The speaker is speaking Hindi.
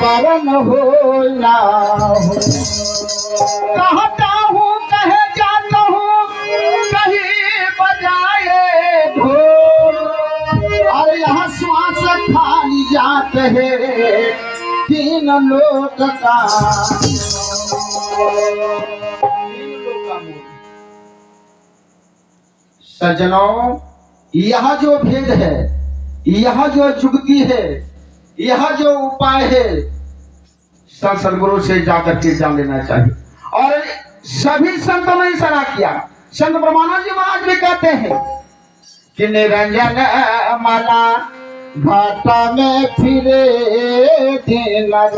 करन हो ना हो। कहता हूँ कहे जाता हूँ कहीं बजाए ढोल, और यहाँ श्वास खाली जाते हैं तीन लोक का। सज्जनों, यह जो भेद है, यह जो जुगती है, यह जो उपाय है, सदगुरु से जाकर के जान लेना चाहिए। और सभी संतों ने सलाह किया। संत ब्रह्मानंद जी महाराज भी कहते हैं कि निरंजन माला घाटा में फिरे दिन रात,